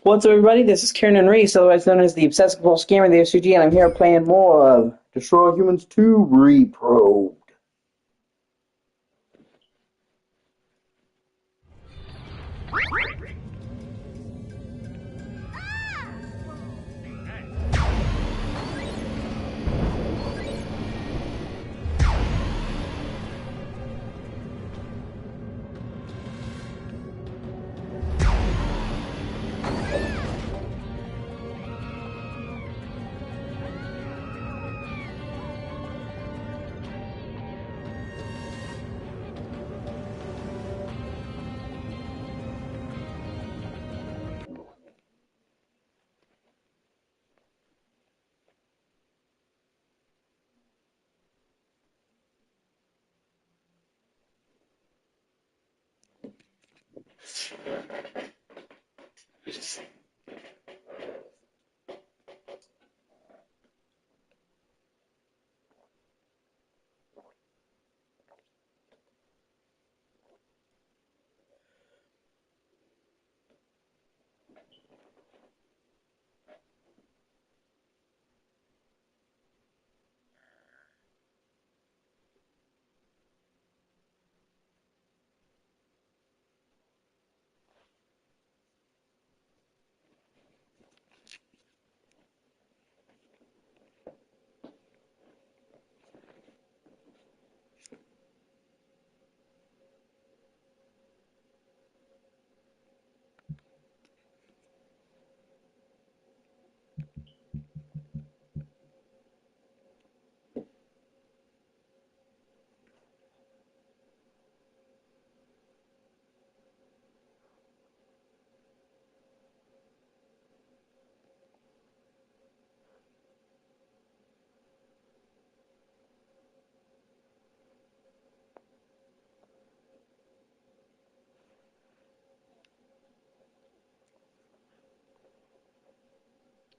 What's up, everybody? This is Kieran and Reese, otherwise known as the Obsessive Scammer of the O.C.G, and I'm here playing more of Destroy Humans 2 Reprobed.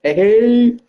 Hey!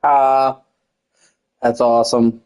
Ah, that's awesome.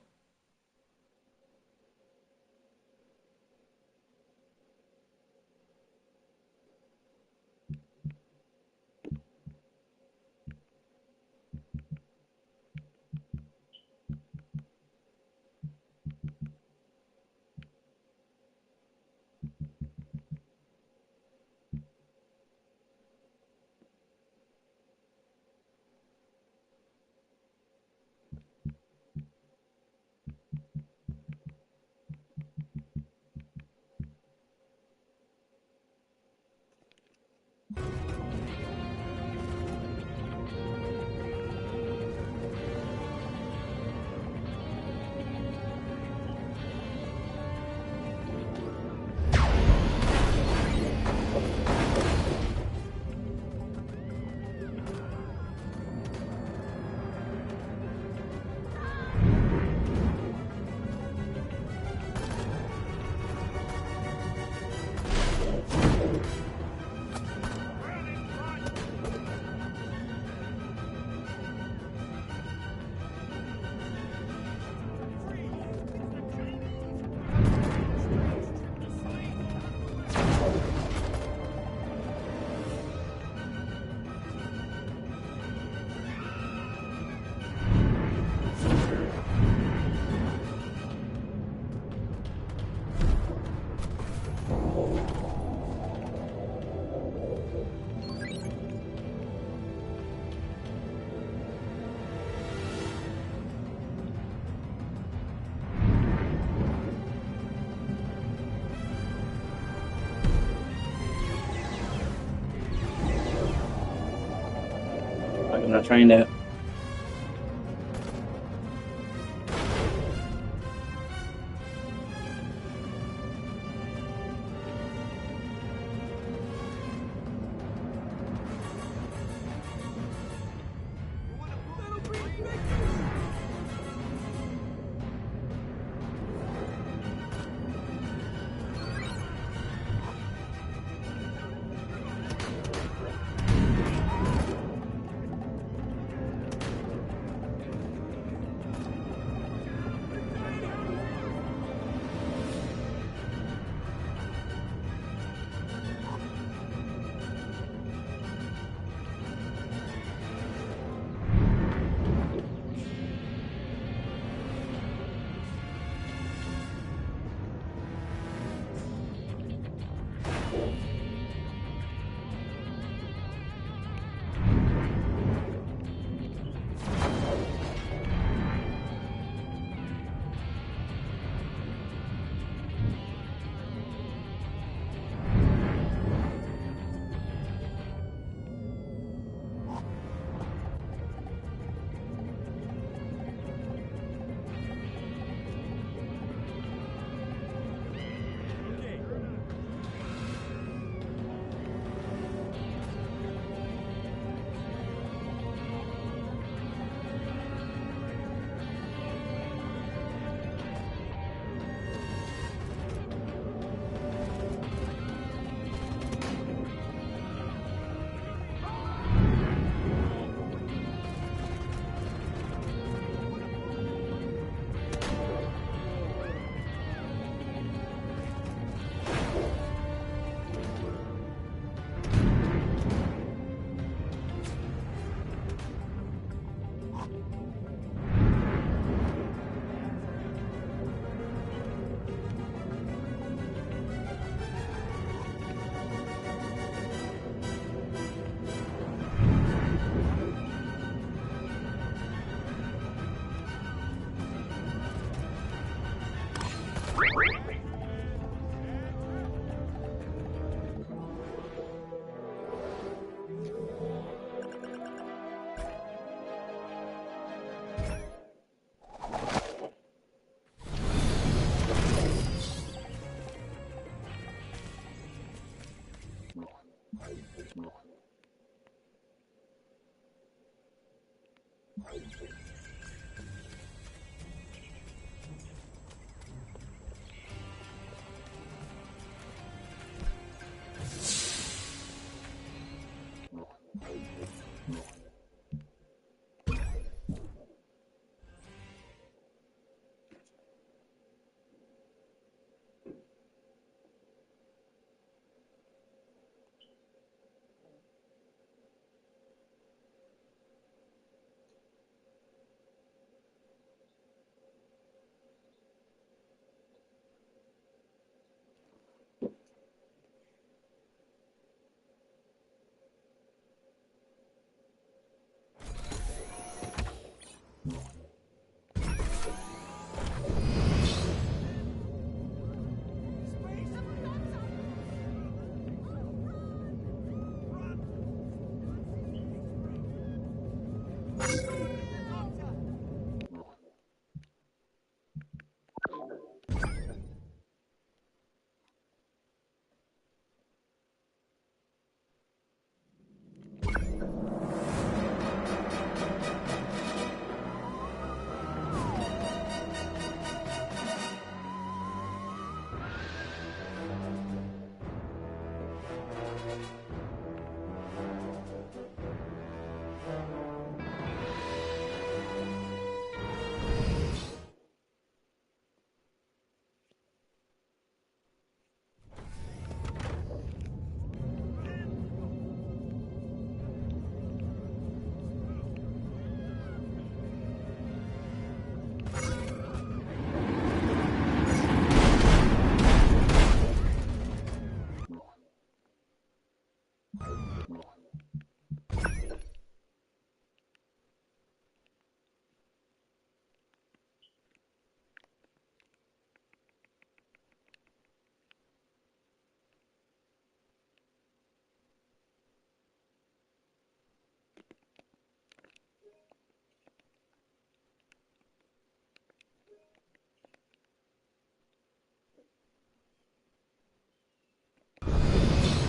not trying to.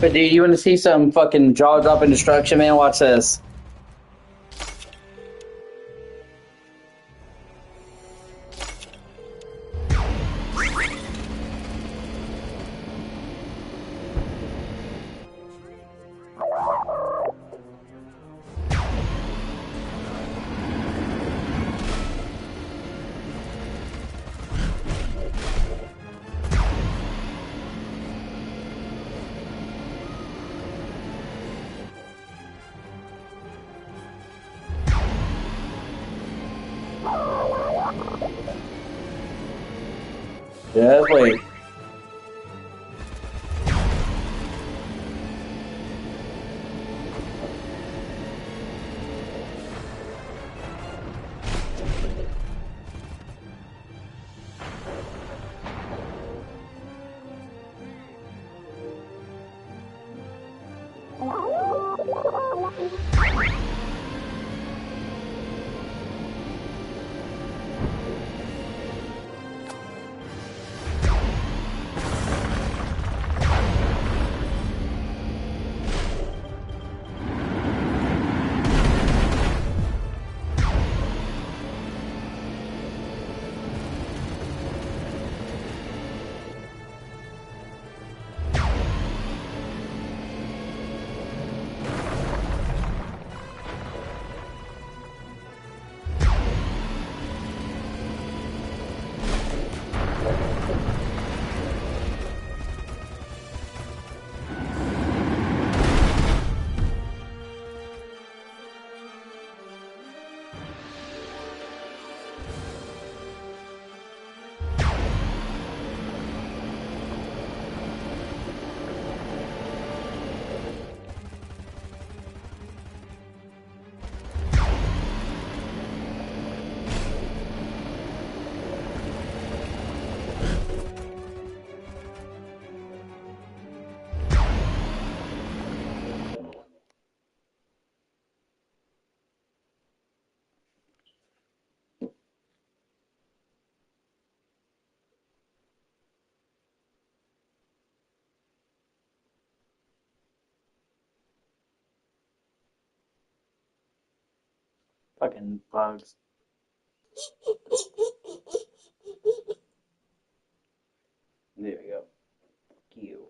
But dude, you want to see some fucking jaw-dropping destruction, man? Watch this. Just wait. Fucking bugs. There we go. Fuck you.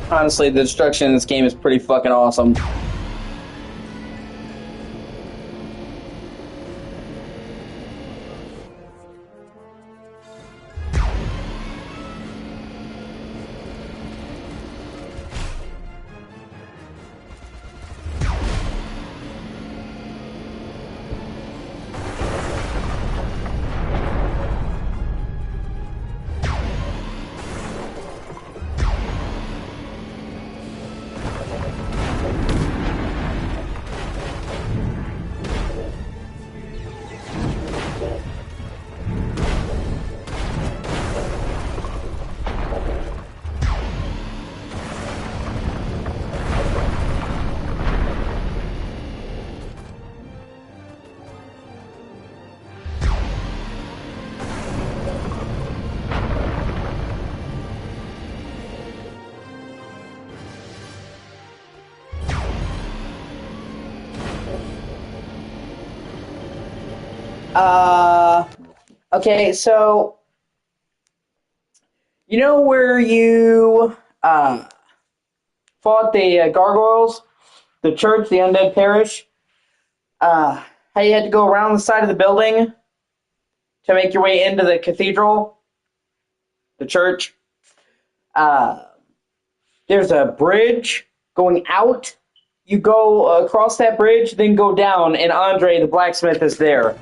Honestly, the destruction in this game is pretty fucking awesome. Okay, so you know where you fought the gargoyles, the church, the undead parish? How you had to go around the side of the building to make your way into the cathedral, the church? there's a bridge going out. You go across that bridge, then go down, and Andre the blacksmith is there.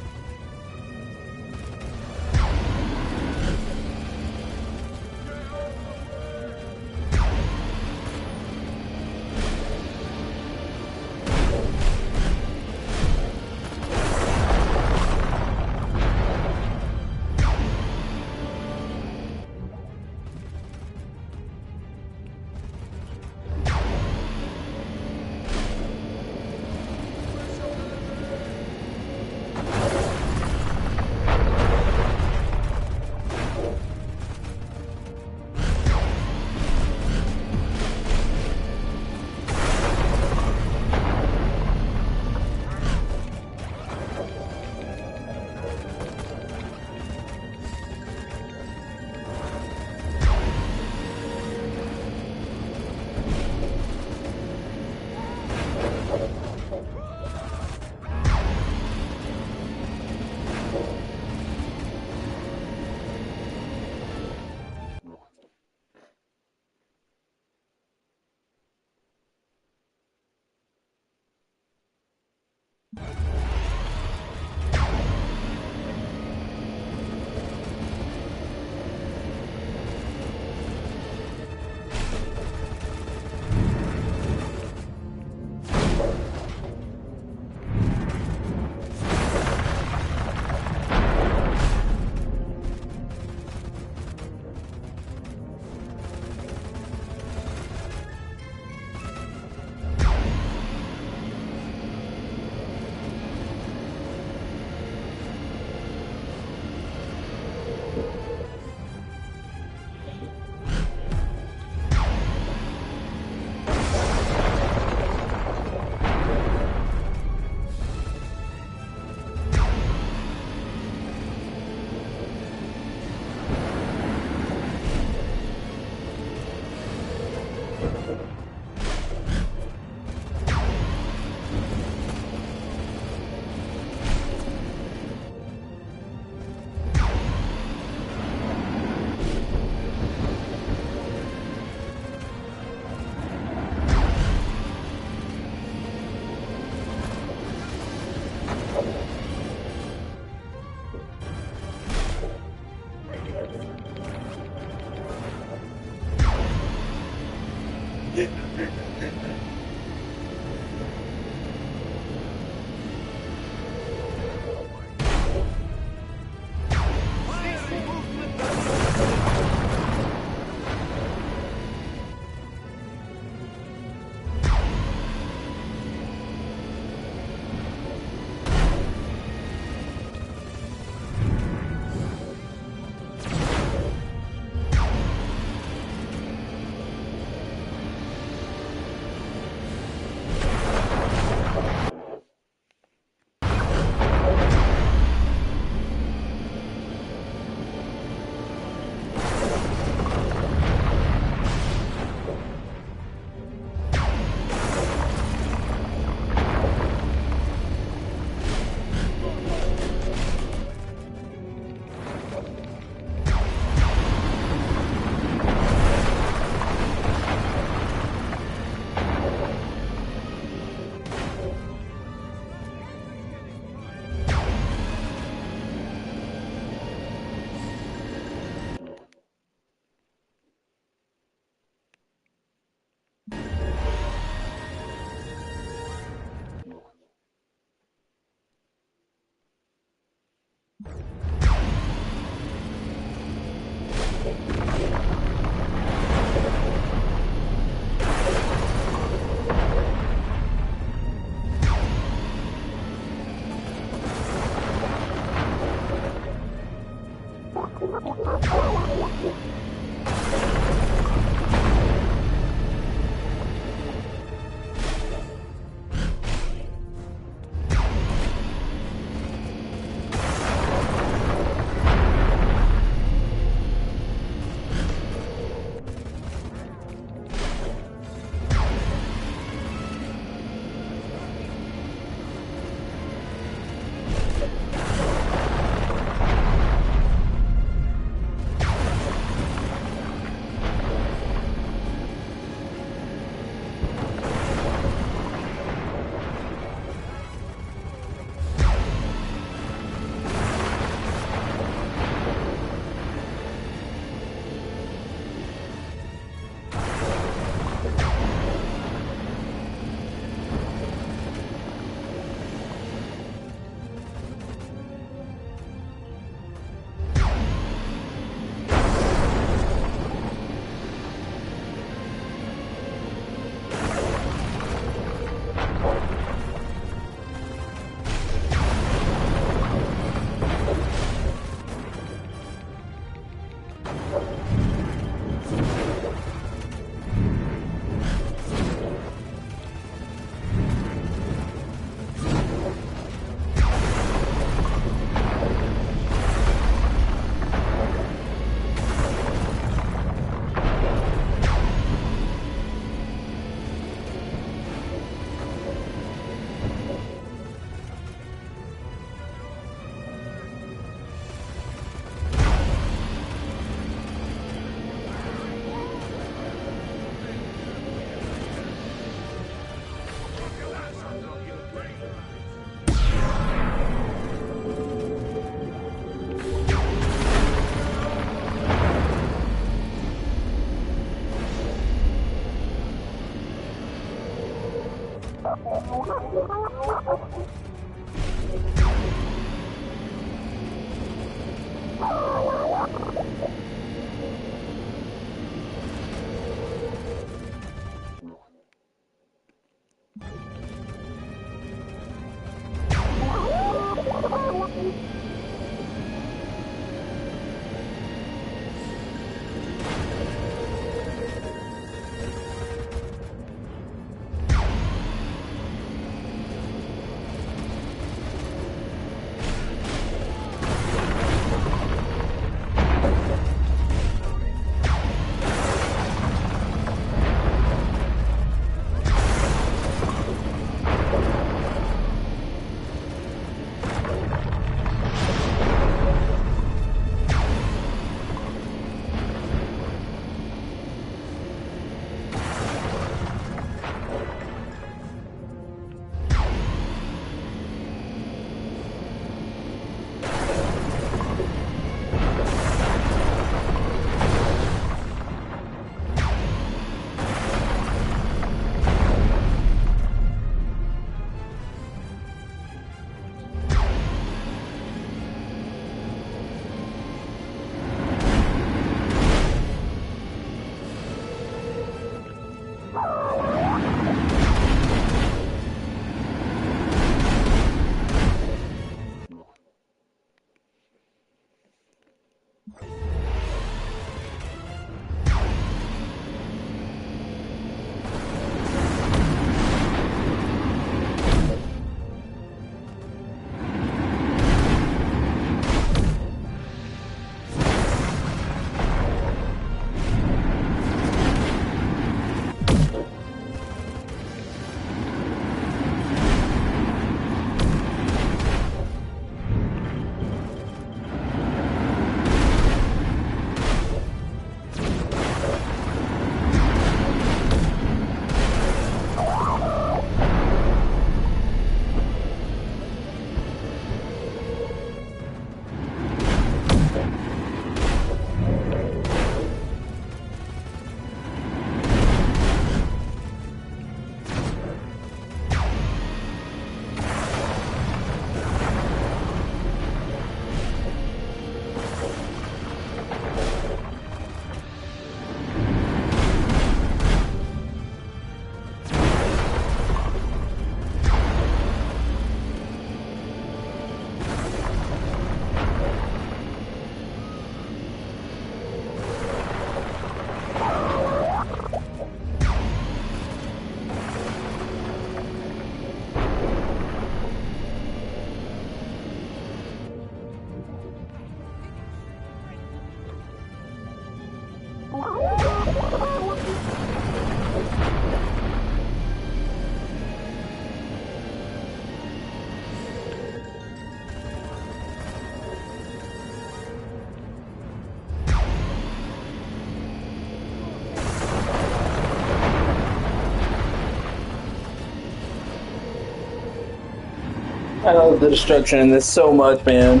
I love the destruction in this so much, man.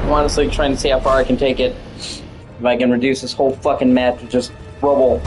I'm honestly trying to see how far I can take it. If I can reduce this whole fucking map to just rubble.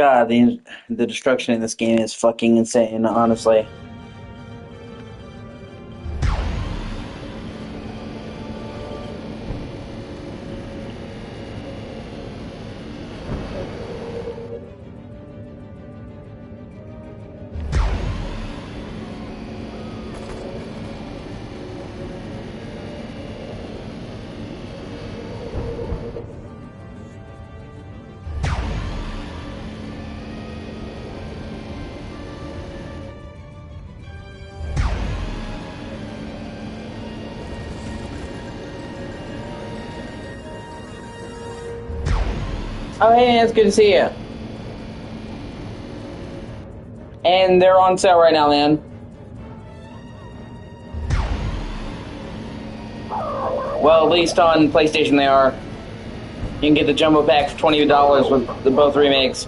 God, the destruction in this game is fucking insane, honestly. Oh, hey, it's good to see you. And they're on sale right now, man. Well, at least on PlayStation they are. You can get the jumbo pack for $20 with both remakes.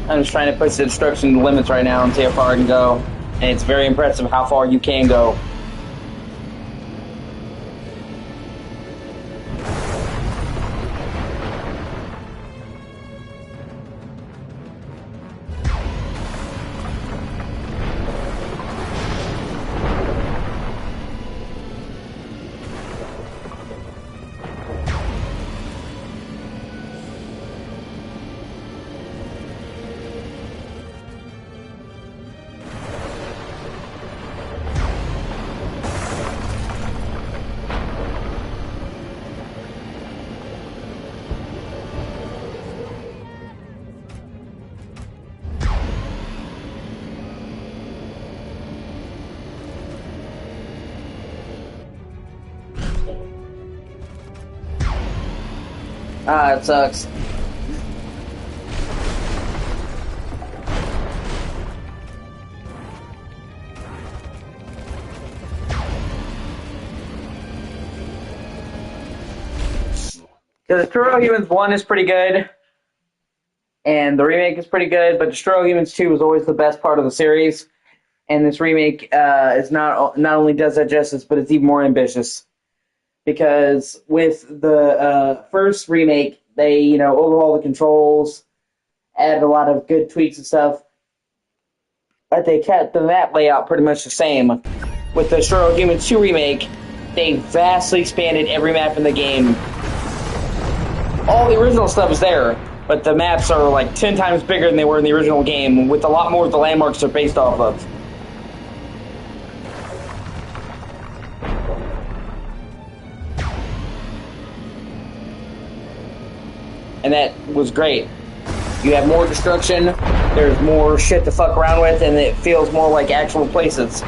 I'm just trying to push the destruction limits right now and see how far I can go. And it's very impressive how far you can go. Ah, it sucks. Because Destroy All Humans 1 is pretty good, and the remake is pretty good, but Destroy All Humans 2 was always the best part of the series, and this remake is not only does that justice, but it's even more ambitious. Because with the first remake, they overhaul the controls, added a lot of good tweaks and stuff, but they kept the map layout pretty much the same. With the Destroy All Humans 2 remake, they vastly expanded every map in the game. All the original stuff is there, but the maps are like 10 times bigger than they were in the original game, with a lot more of the landmarks they're based off of. And that was great. You have more destruction, there's more shit to fuck around with, and it feels more like actual places.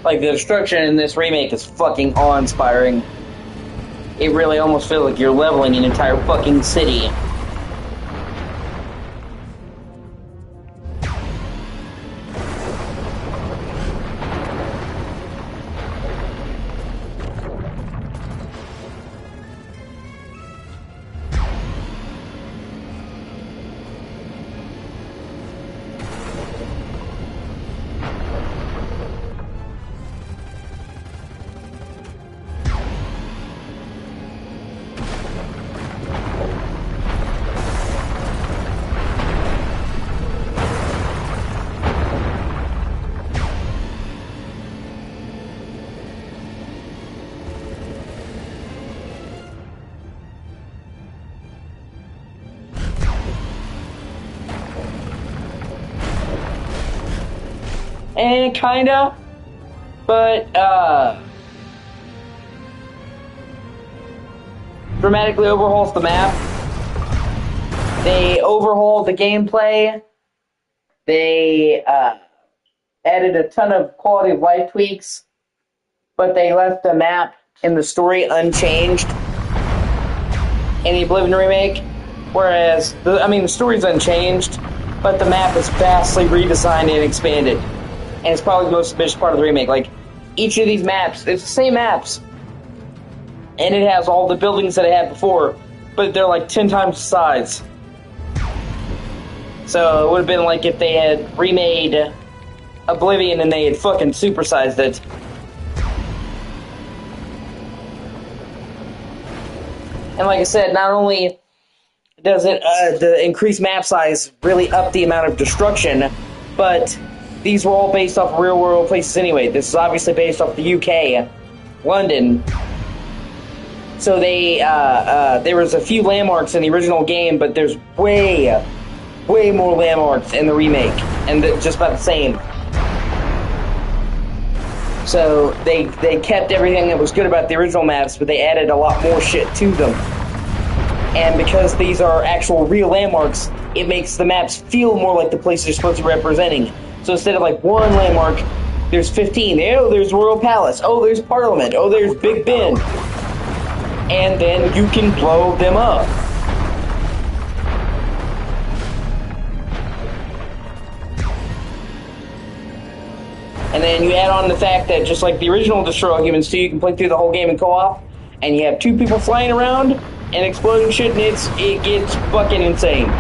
Like, the destruction in this remake is fucking awe-inspiring. It really almost feels like you're leveling an entire fucking city. And kinda, but dramatically overhauls the map. They overhauled the gameplay. They added a ton of quality of life tweaks, but they left the map and the story unchanged in the Oblivion remake. Whereas, the story's unchanged, but the map is vastly redesigned and expanded. And it's probably the most ambitious part of the remake. Like, each of these maps, it's the same maps. And it has all the buildings that it had before, but they're like 10 times the size. So it would have been like if they had remade Oblivion and they had fucking supersized it. And like I said, not only does it the increased map size really up the amount of destruction, but these were all based off real world places anyway. This is obviously based off the UK, London. So they there was a few landmarks in the original game, but there's way more landmarks in the remake, and they're just about the same. So they kept everything that was good about the original maps, but they added a lot more shit to them. And because these are actual real landmarks, it makes the maps feel more like the places they're supposed to be representing. So instead of like one landmark, there's 15. Oh, there's Royal Palace. Oh, there's Parliament. Oh, there's Big Ben. And then you can blow them up. And then you add on the fact that just like the original Destroy All Humans 2, you can play through the whole game in co-op, and you have two people flying around and exploding shit, and it gets fucking insane.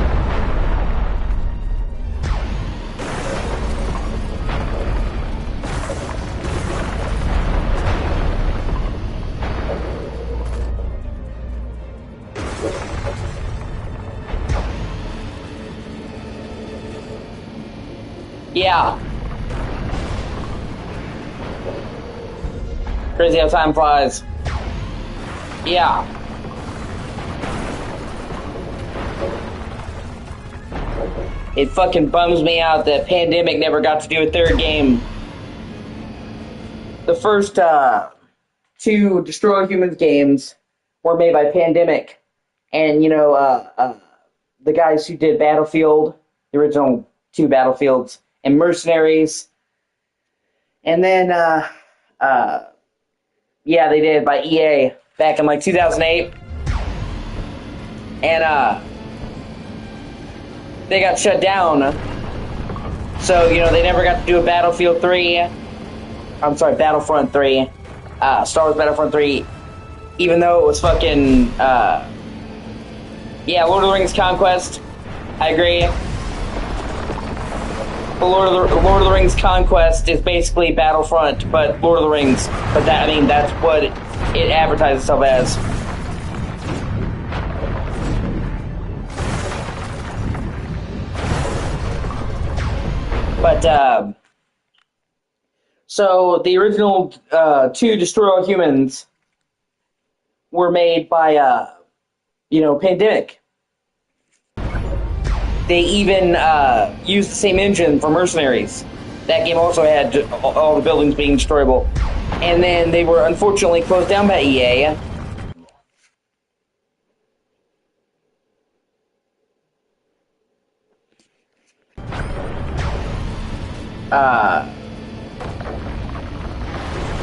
Yeah. Crazy how time flies. Yeah. It fucking bums me out that Pandemic never got to do a third game. The first two Destroy All Humans games were made by Pandemic. And, you know, the guys who did Battlefield, the original two Battlefields, and Mercenaries. And then, yeah, they did by EA back in like 2008. And, they got shut down. So, you know, they never got to do a Battlefield 3. I'm sorry, Battlefront 3. Star Wars Battlefront 3. Even though it was fucking, yeah, Lord of the Rings Conquest. I agree. The Lord of the Rings Conquest is basically Battlefront, but Lord of the Rings. But that, I mean, that's what it advertises itself as. But, so the original two Destroy All Humans were made by, you know, Pandemic. They even used the same engine for Mercenaries. That game also had all the buildings being destroyable. And then they were unfortunately closed down by EA.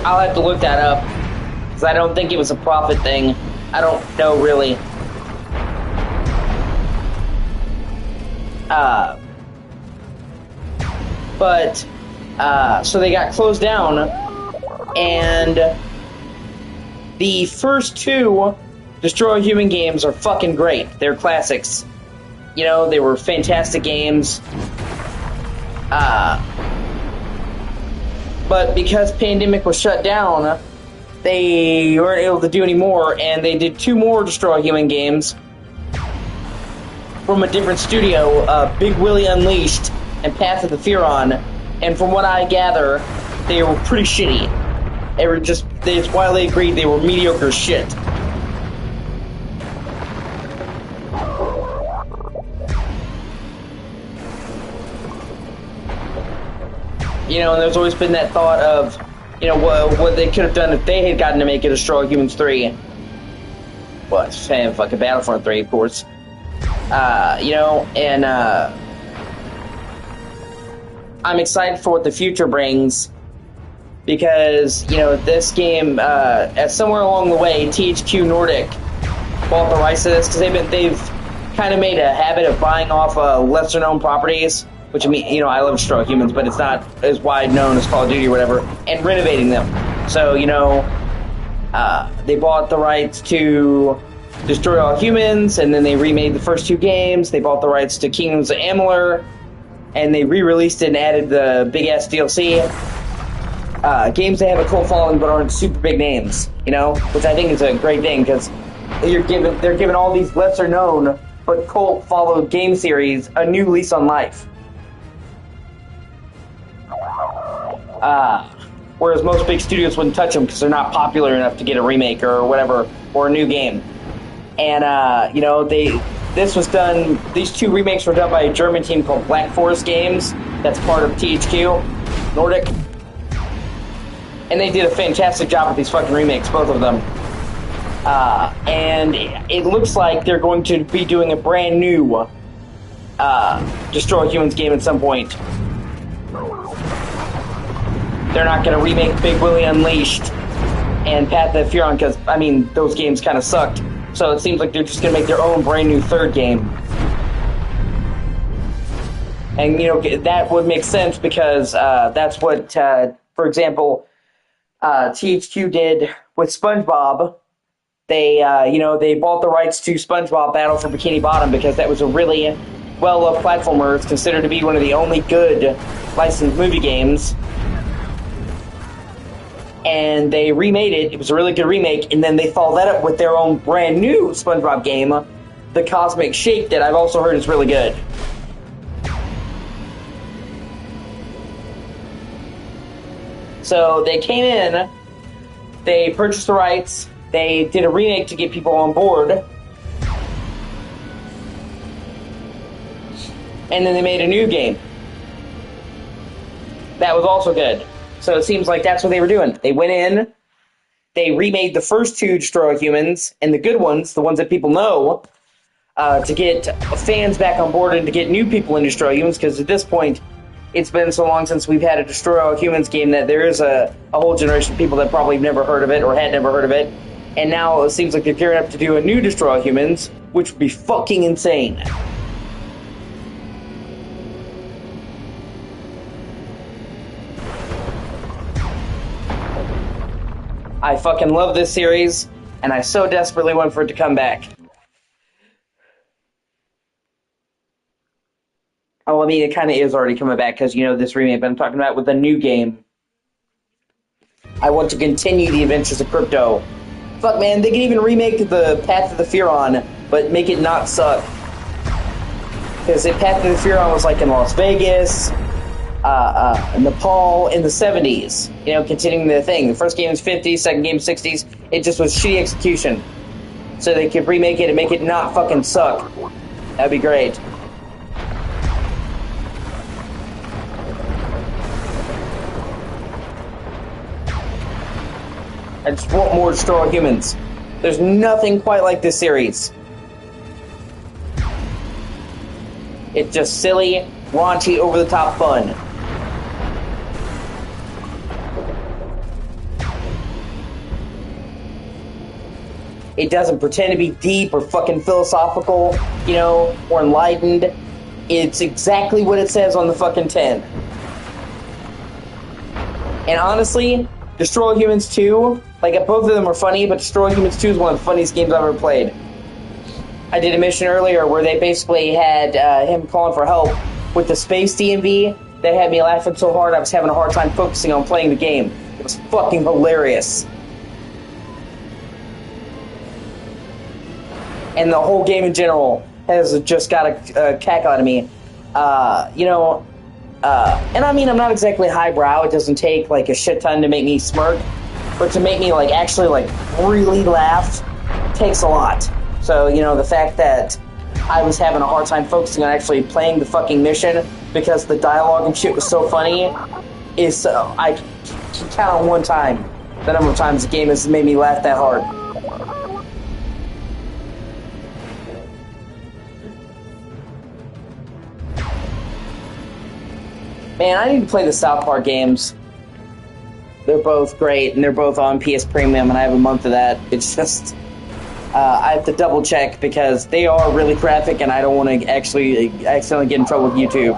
I'll have to look that up, because I don't think it was a profit thing. I don't know, really. So they got closed down, and the first two Destroy Human games are fucking great. They're classics. You know, they were fantastic games. But because Pandemic was shut down, they weren't able to do any more, and they did two more Destroy Human games from a different studio, Big Willie Unleashed and Path of the Furon, and from what I gather, they were pretty shitty. It's widely agreed they were mediocre as shit. You know, and there's always been that thought of, you know, what they could have done if they had gotten to make it Destroy Humans 3. Well, it's fucking Battlefront 3, of course. You know, and I'm excited for what the future brings, because, you know, this game, somewhere along the way, THQ Nordic bought the rights to this, because they've kind of made a habit of buying off lesser-known properties, which, I mean, you know, I love Destroy Humans, but it's not as wide known as Call of Duty or whatever, and renovating them. So, you know, they bought the rights to Destroy All Humans, and then they remade the first two games. They bought the rights to Kingdoms of Amalur, and they re-released it and added the big-ass DLC. Games that have a cult following but aren't super big names, you know, which I think is a great thing, because they're giving all these lesser-known but cult-followed game series a new lease on life. Whereas most big studios wouldn't touch them because they're not popular enough to get a remake or whatever, or a new game. And, you know, these two remakes were done by a German team called Black Forest Games, that's part of THQ Nordic. And they did a fantastic job with these fucking remakes, both of them. And it looks like they're going to be doing a brand new Destroy Humans game at some point. They're not going to remake Big Willie Unleashed and Path of the Furon, because, I mean, those games kind of sucked. So it seems like they're just going to make their own brand new third game. And, you know, that would make sense, because that's what, for example, THQ did with SpongeBob. They, you know, they bought the rights to SpongeBob Battle for Bikini Bottom, because that was a really well-loved platformer. It's considered to be one of the only good licensed movie games. And they remade it. It was a really good remake, and then they followed that up with their own brand new SpongeBob game, The Cosmic Shake, that I've also heard is really good. So they came in, they purchased the rights, they did a remake to get people on board, and then they made a new game. That was also good. So it seems like that's what they were doing. They went in, they remade the first two Destroy Humans, and the good ones, the ones that people know, to get fans back on board and to get new people in Destroy Humans, because at this point, it's been so long since we've had a Destroy All Humans game that there is a whole generation of people that probably have never heard of it or had never heard of it, and now it seems like they're gearing up to do a new Destroy All Humans, which would be fucking insane. I fucking love this series, and I so desperately want for it to come back. Oh, I mean, it kind of is already coming back, because, you know, this remake, but I'm talking about with a new game. I want to continue the adventures of Crypto. Fuck, man, they can even remake the Path of the Furon, but make it not suck. Because Path of the Furon was like in Las Vegas, Nepal in the 70s, you know, continuing the thing. The first game was 50s, second game was 60s. It just was shitty execution. So they could remake it and make it not fucking suck. That'd be great. I just want more Destroy All Humans. There's nothing quite like this series. It's just silly, raunchy, over-the-top fun. It doesn't pretend to be deep or fucking philosophical, you know, or enlightened. It's exactly what it says on the fucking tin. And honestly, Destroy Humans 2, like, both of them are funny, but Destroy Humans 2 is one of the funniest games I've ever played. I did a mission earlier where they basically had him calling for help with the space DMV. That had me laughing so hard I was having a hard time focusing on playing the game. It was fucking hilarious. And the whole game in general has just got a cackle out of me. You know, and I mean, I'm not exactly highbrow. It doesn't take, like, a shit ton to make me smirk. But to make me, like, actually, like, really laugh takes a lot. So, you know, the fact that I was having a hard time focusing on actually playing the fucking mission because the dialogue and shit was so funny is, I can count on one time the number of times the game has made me laugh that hard. Man, I need to play the South Park games. They're both great, and they're both on PS Premium, and I have a month of that. It's just... I have to double check because they are really graphic and I don't want to actually accidentally get in trouble with YouTube.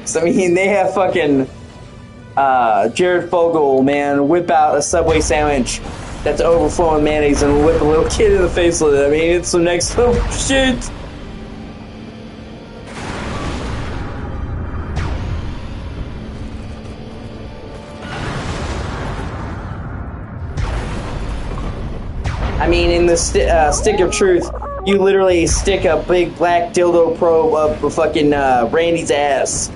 So, I mean, they have fucking Jared Fogle, man, whip out a Subway sandwich that's overflowing mayonnaise and whip a little kid in the face with it. I mean, it's some next level shit. I mean, in the Stick of Truth, you literally stick a big black dildo probe up fucking Randy's ass.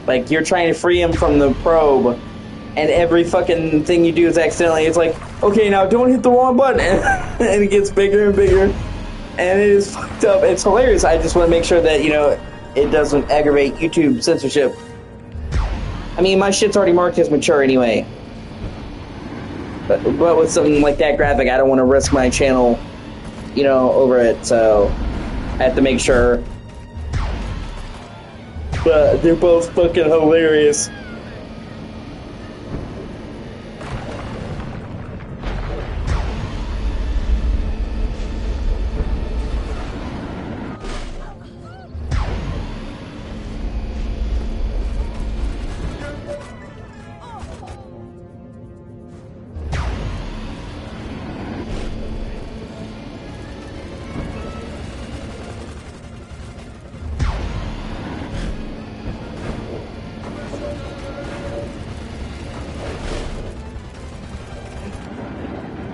Like, you're trying to free him from the probe, and every fucking thing you do is accidentally. It's like, okay, now don't hit the wrong button, and it gets bigger and bigger, and it is fucked up. It's hilarious. I just want to make sure that, you know, it doesn't aggravate YouTube censorship. I mean, my shit's already marked as mature anyway. But with something like that graphic, I don't want to risk my channel, you know, over it, so I have to make sure. But they're both fucking hilarious.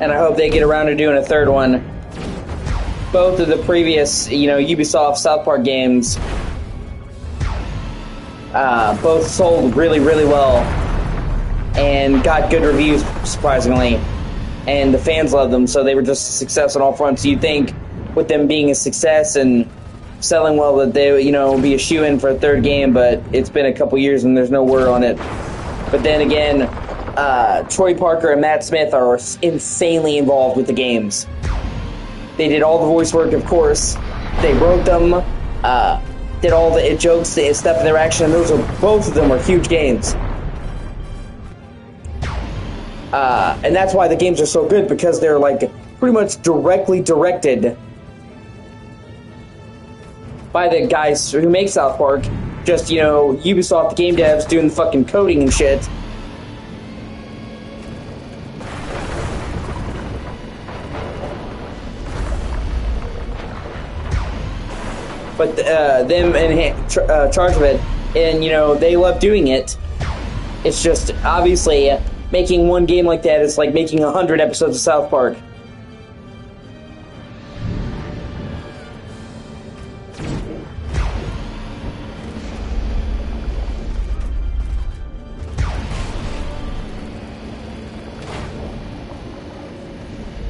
And I hope they get around to doing a third one. Both of the previous, you know, Ubisoft South Park games, both sold really, really well and got good reviews, surprisingly. And the fans loved them, so they were just a success on all fronts. You'd think with them being a success and selling well that they, you know, be a shoo-in for a third game, but it's been a couple years and there's no word on it. But then again, Troy Parker and Matt Smith are insanely involved with the games. They did all the voice work, of course. They wrote them, did all the jokes, the stuff in their action, and both of them are huge games. And that's why the games are so good, because they're, like, pretty much directly directed by the guys who make South Park. Just, you know, Ubisoft, the game devs, doing the fucking coding and shit. But them in charge of it, and, you know, they love doing it. It's just, obviously, making one game like that is like making 100 episodes of South Park.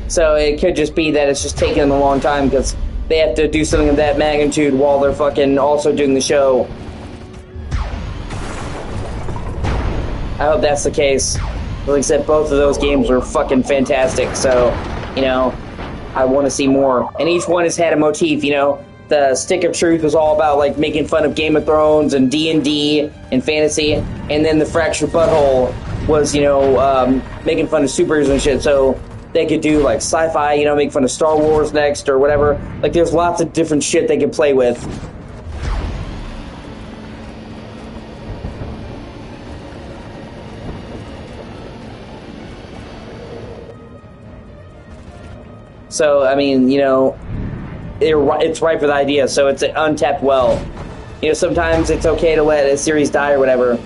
So it could just be that it's just taking them a long time because they have to do something of that magnitude while they're fucking also doing the show. I hope that's the case. Like I said, both of those games were fucking fantastic, so, you know, I want to see more. And each one has had a motif, you know. the Stick of Truth was all about like making fun of Game of Thrones and D&D and fantasy, and then the Fractured Butthole was, you know, making fun of superheroes and shit. So they could do like sci-fi, you know, make fun of Star Wars next or whatever. Like there's lots of different shit they can play with. So, I mean, you know, it's ripe with ideas, so it's an untapped well. You know, sometimes it's okay to let a series die or whatever,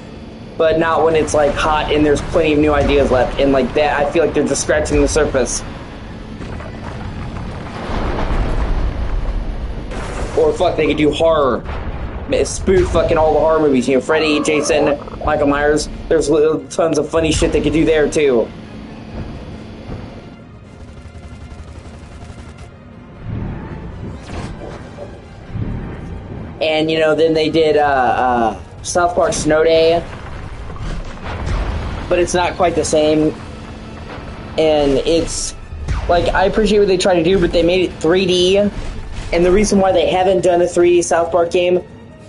but not when it's, like, hot and there's plenty of new ideas left. And, like, that, I feel like they're just scratching the surface. Or, fuck, they could do horror. Spoof fucking all the horror movies. You know, Freddy, Jason, Michael Myers. There's tons of funny shit they could do there, too. And, you know, then they did South Park Snow Day. But it's not quite the same. And it's, like, I appreciate what they try to do, but they made it 3D. And the reason why they haven't done a 3D South Park game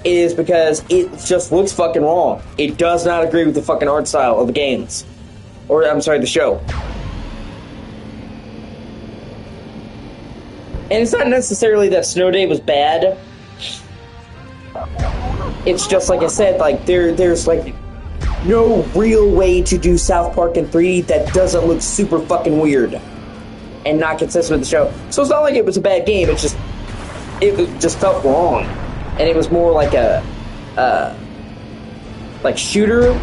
is because it just looks fucking wrong. It does not agree with the fucking art style of the games. Or, I'm sorry, the show. And it's not necessarily that Snow Day was bad. It's just like I said, like there's like no real way to do South Park in 3D that doesn't look super fucking weird and not consistent with the show. So it's not like it was a bad game. It just felt wrong, and it was more like a like shooter,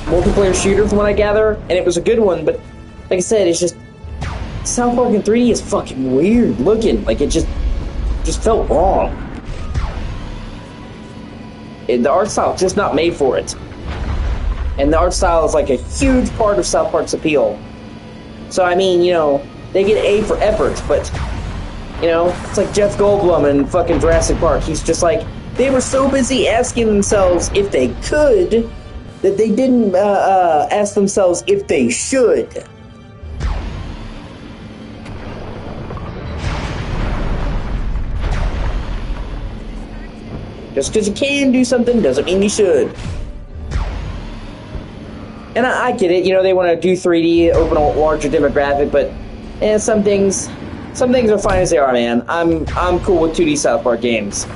multiplayer shooter from what I gather, and it was a good one. But like I said, it's just South Park in 3D is fucking weird looking. Like it just felt wrong. The art style is just not made for it. And the art style is like a huge part of South Park's appeal. So, I mean, you know, they get A for effort, but, you know, it's like Jeff Goldblum in fucking Jurassic Park. He's just like, they were so busy asking themselves if they could, that they didn't ask themselves if they should. Just because you can do something doesn't mean you should. And I get it, you know, they want to do 3D, open a larger demographic, but some things are fine as they are, man. I'm cool with 2D South Park games.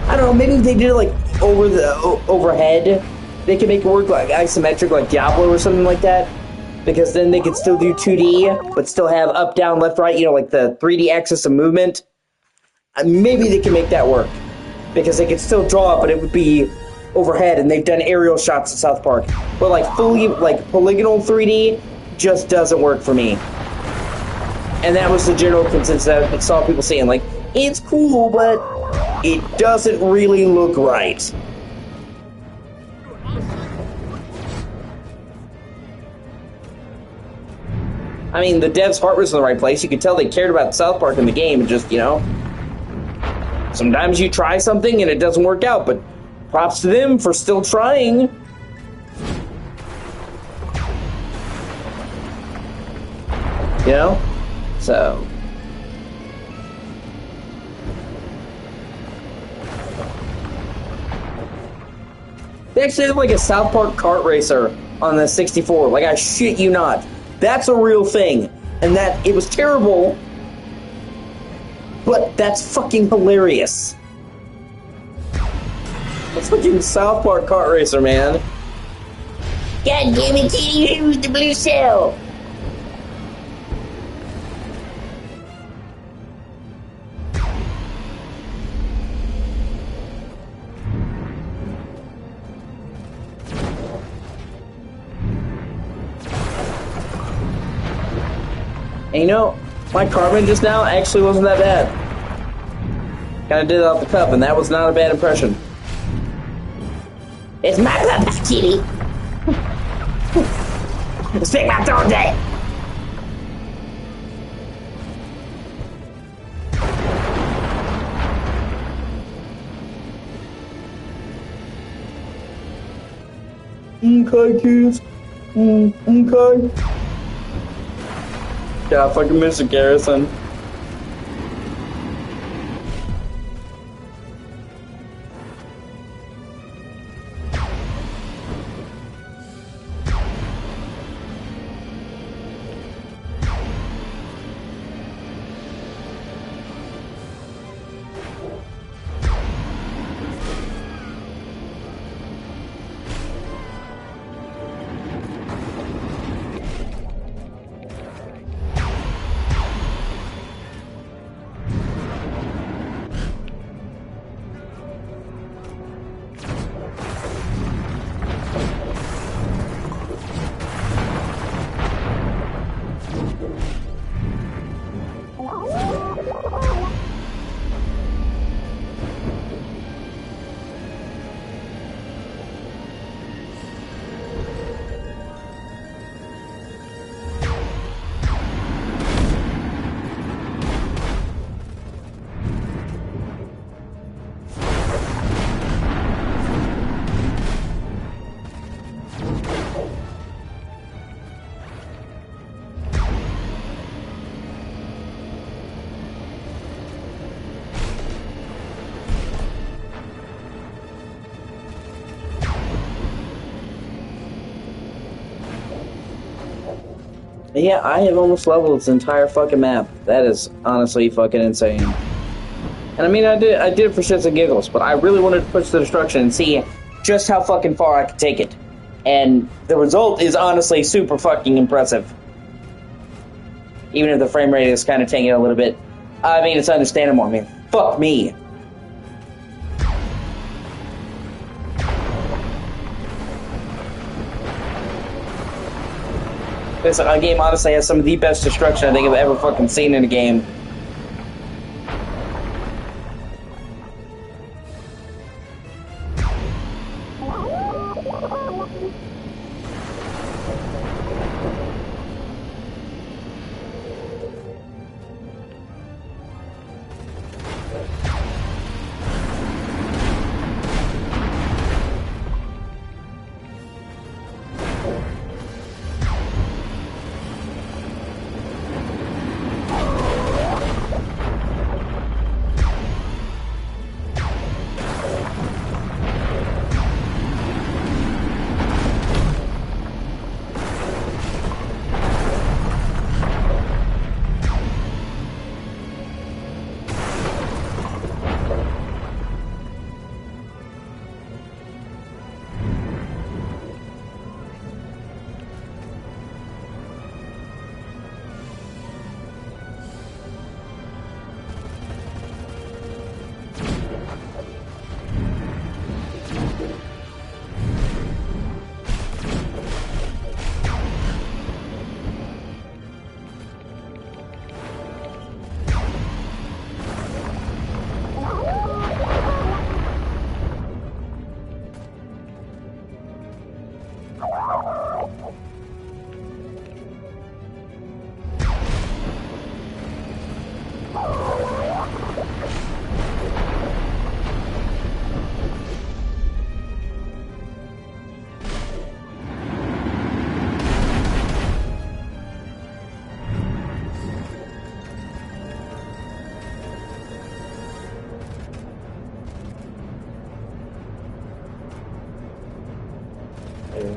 I don't know, maybe if they did it like overhead, they could make it work like isometric, like Diablo or something like that. Because then they could still do 2D, but still have up, down, left, right, you know, like the 3D axis of movement. Maybe they can make that work. Because they could still draw it, but it would be overhead, and they've done aerial shots in South Park. But like fully, like polygonal 3D just doesn't work for me. And that was the general consensus I saw people saying, like, it's cool, but it doesn't really look right. I mean, the devs' heart was in the right place. You could tell they cared about South Park in the game, and just, you know, sometimes you try something and it doesn't work out, but props to them for still trying. You know? So. They actually have like a South Park kart racer on the 64. Like, I shit you not. That's a real thing. And that, it was terrible, but that's fucking hilarious. It's fucking South Park kart racer, man. God damn it, Kitty, who's the blue cell? And you know, my Carmen just now actually wasn't that bad. Kinda did it off the cuff, and that was not a bad impression. It's my clubhouse, Kitty. Speak my throat day. Okay, kids. Okay. Yeah, I fucking miss it, Garrison. Yeah, I have almost leveled this entire fucking map. That is honestly fucking insane. And I mean, I did it for shits and giggles, but I really wanted to push the destruction and see just how fucking far I could take it. And the result is honestly super fucking impressive. Even if the frame rate is kind of taking it a little bit. I mean, it's understandable. I mean, fuck me. This game honestly has some of the best destruction I think I've ever fucking seen in a game.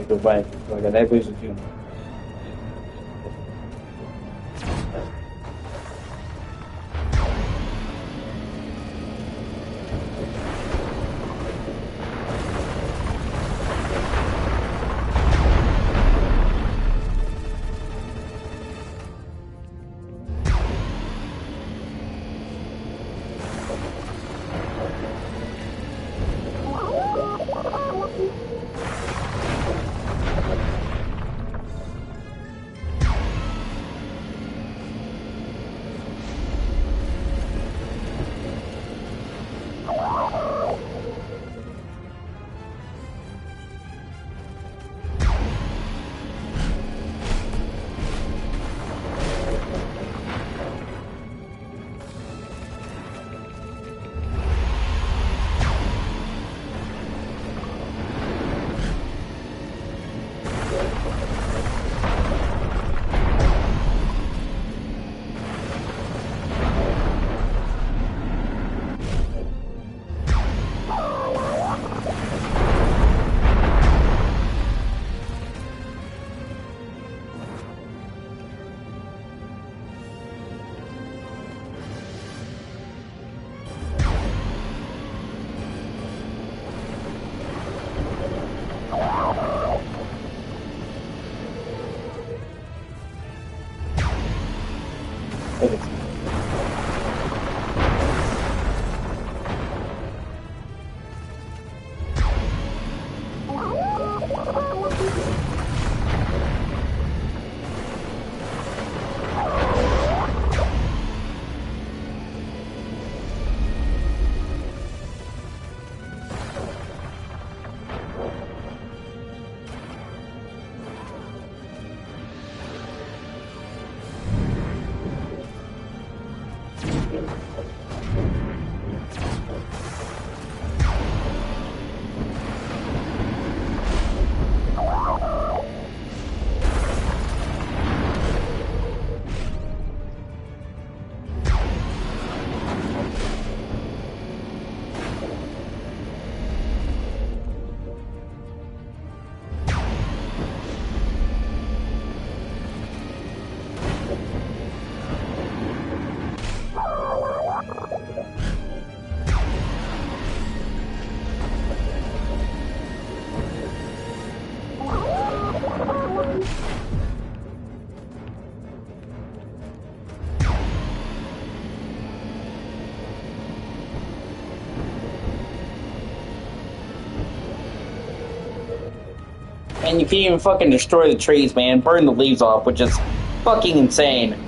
Goodbye. and you can even fucking destroy the trees, man. Burn the leaves off, which is fucking insane.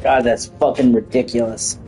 God, that's fucking ridiculous.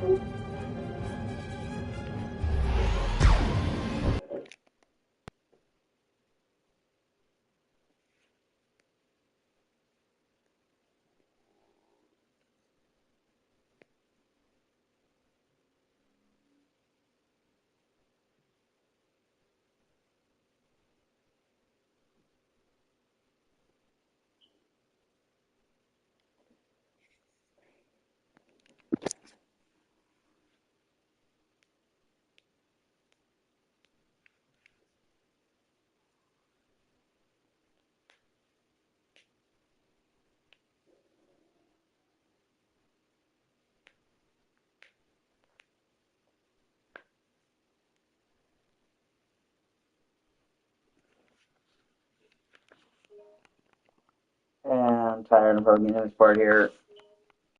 And I'm tired of hugging this part here.